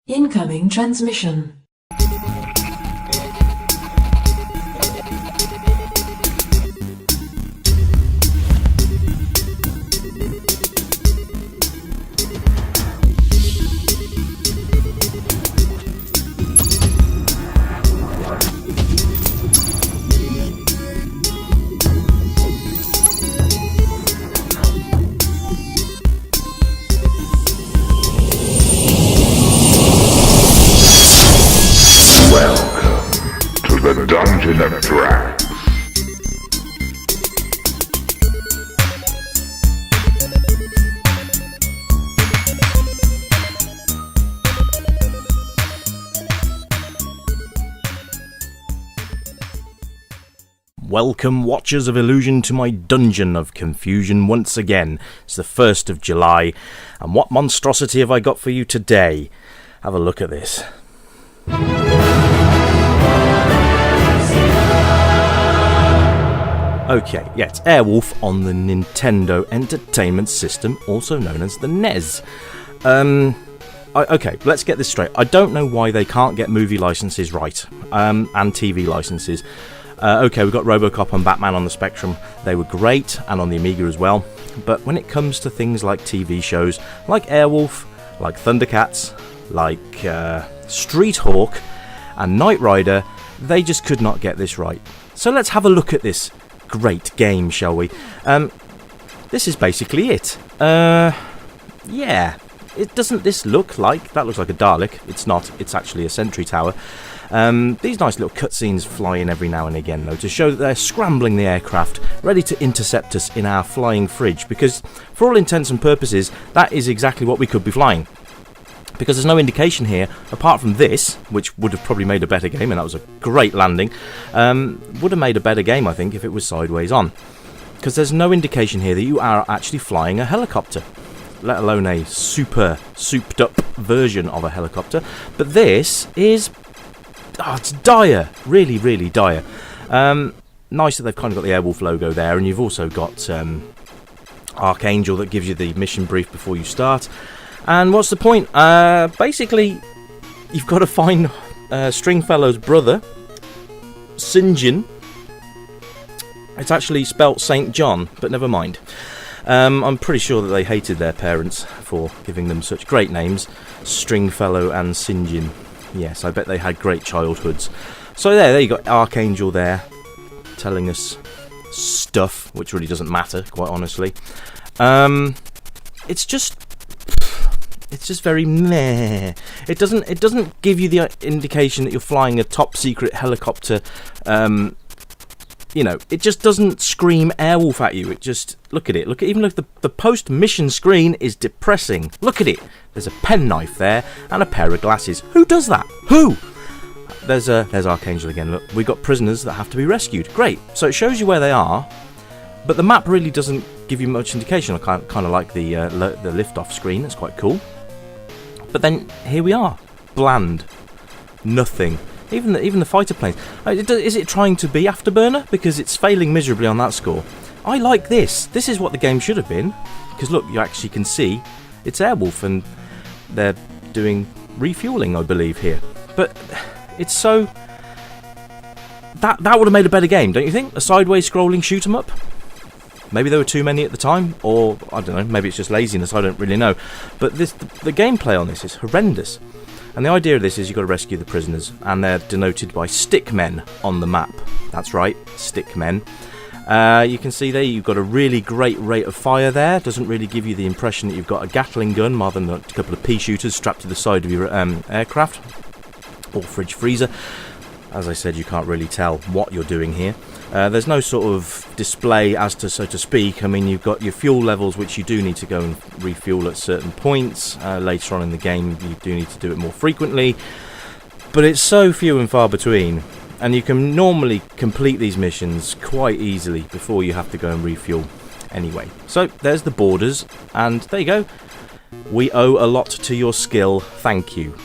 Incoming transmission. The Dungeon of Drax. Welcome, watchers of illusion, to my Dungeon of Confusion once again. It's the 1st of July, and what monstrosity have I got for you today? Have a look at this. Okay, yeah, it's Airwolf on the Nintendo Entertainment System, also known as the NES. Okay, let's get this straight. I don't know why they can't get movie licenses right, and TV licenses. Okay, we've got RoboCop and Batman on the Spectrum. They were great, and on the Amiga as well. But when it comes to things like TV shows, like Airwolf, like Thundercats, like Street Hawk, and Knight Rider, they just could not get this right. So let's have a look at this great game, shall we? This is basically it. Yeah. Doesn't this look like... That looks like a Dalek. It's not. It's actually a sentry tower. These nice little cutscenes fly in every now and again, though, to show that they're scrambling the aircraft, ready to intercept us in our flying fridge, because, for all intents and purposes, that is exactly what we could be flying. Because there's no indication here, apart from this, which would have probably made a better game, and that was a great landing, would have made a better game, I think, if it was sideways on. Because there's no indication here that you are actually flying a helicopter, let alone a super souped-up version of a helicopter. But this is... Oh, it's dire. Really, really dire. Nice that they've kind of got the Airwolf logo there, and you've also got Archangel that gives you the mission brief before you start. And what's the point? Basically, you've got to find Stringfellow's brother, Sinjin. It's actually spelt St. John, but never mind. I'm pretty sure that they hated their parents for giving them such great names, Stringfellow and Sinjin. Yes, I bet they had great childhoods. So there you got Archangel there, telling us stuff, which really doesn't matter, quite honestly. It's just very meh. It doesn't give you the indication that you're flying a top secret helicopter. You know, it just doesn't scream Airwolf at you. It just look at it. Even look, the post mission screen is depressing. Look at it. There's a penknife there and a pair of glasses. Who does that? Who? There's Archangel again. Look, we got prisoners that have to be rescued. Great. So it shows you where they are. But the map really doesn't give you much indication. I kind of like the lift-off screen. It's quite cool. But then here we are, bland, nothing. Even the fighter planes. Is it trying to be Afterburner? Because it's failing miserably on that score. I like this. This is what the game should have been. Because look, you actually can see it's Airwolf, and they're doing refueling, I believe, here. But it's so... That would have made a better game, don't you think? A sideways scrolling shoot 'em up. Maybe there were too many at the time, or I don't know, maybe it's just laziness, I don't really know. But the gameplay on this is horrendous. And the idea of this is you've got to rescue the prisoners, and they're denoted by stickmen on the map. That's right, stickmen. You can see there you've got a really great rate of fire there. Doesn't really give you the impression that you've got a Gatling gun rather than a couple of pea shooters strapped to the side of your aircraft or fridge freezer. As I said, you can't really tell what you're doing here. There's no sort of display as to, so to speak. I mean, you've got your fuel levels, which you do need to go and refuel at certain points. Later on in the game, you do need to do it more frequently. But it's so few and far between. And you can normally complete these missions quite easily before you have to go and refuel anyway. So, there's the borders. And there you go. We owe a lot to your skill. Thank you.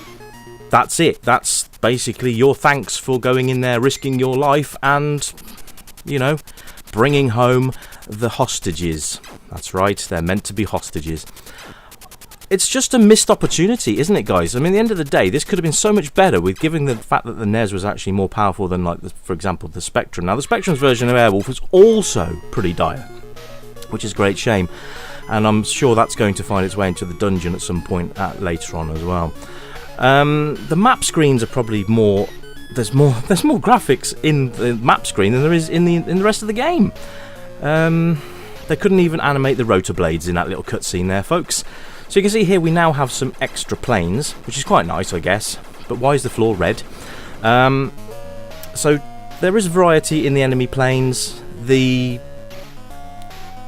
That's it. That's basically your thanks for going in there, risking your life, and, you know, bringing home the hostages. That's right, they're meant to be hostages. it's just a missed opportunity, isn't it, guys? I mean, at the end of the day, this could have been so much better with given the fact that the NES was actually more powerful than, like, for example, the Spectrum. Now, the Spectrum's version of Airwolf was also pretty dire, which is a great shame. And I'm sure that's going to find its way into the dungeon at some point later on as well. The map screens are probably more... There's more graphics in the map screen than there is in the rest of the game. They couldn't even animate the rotor blades in that little cutscene there, folks. So you can see here we now have some extra planes, which is quite nice, I guess. But why is the floor red? So there is variety in the enemy planes. The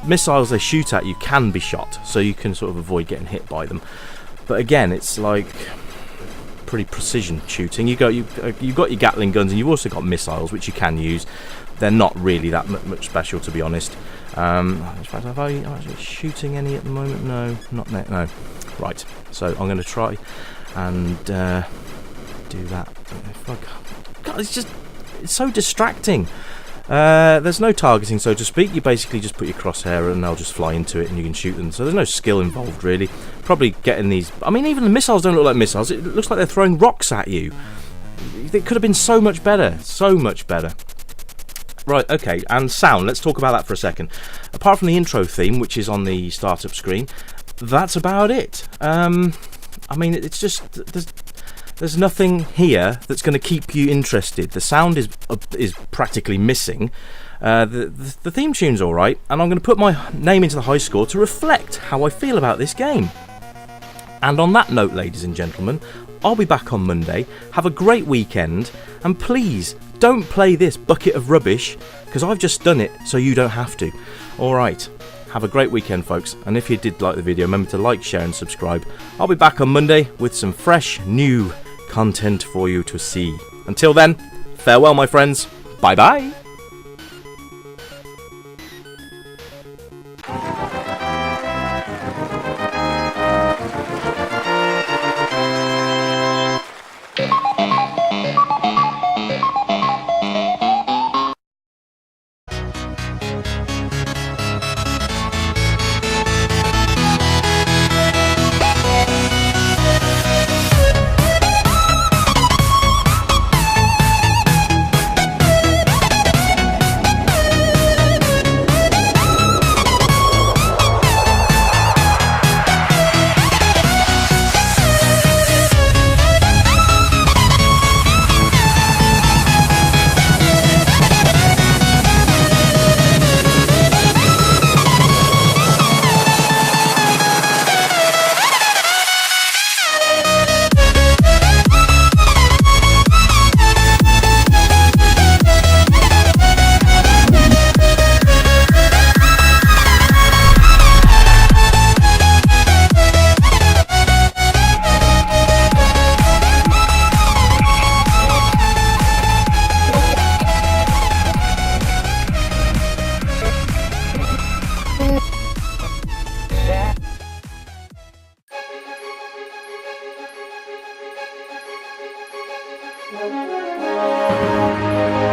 missiles they shoot at you can be shot, so you can sort of avoid getting hit by them. But again, it's like pretty precision shooting. You've got your Gatling guns, and you've also got missiles, which you can use. They're not really that much special, to be honest. In fact, am I actually shooting any at the moment? No, not net. No. Right. So I'm going to try and do that. God, it's so distracting. There's no targeting, so to speak. You basically just put your crosshair and they'll just fly into it and you can shoot them. So there's no skill involved, really. Probably getting these... I mean, even the missiles don't look like missiles. It looks like they're throwing rocks at you. It could have been so much better. So much better. Right, okay, and sound. Let's talk about that for a second. Apart from the intro theme, which is on the startup screen, that's about it. I mean, it's just... There's nothing here that's going to keep you interested. The sound is practically missing. The theme tune's alright, and I'm going to put my name into the high score to reflect how I feel about this game. And on that note, ladies and gentlemen, I'll be back on Monday. Have a great weekend, and please don't play this bucket of rubbish, because I've just done it so you don't have to. Alright, have a great weekend, folks, and if you did like the video, remember to like, share and subscribe. I'll be back on Monday with some fresh, new content for you to see. Until then, farewell, my friends. Bye bye. Thank you.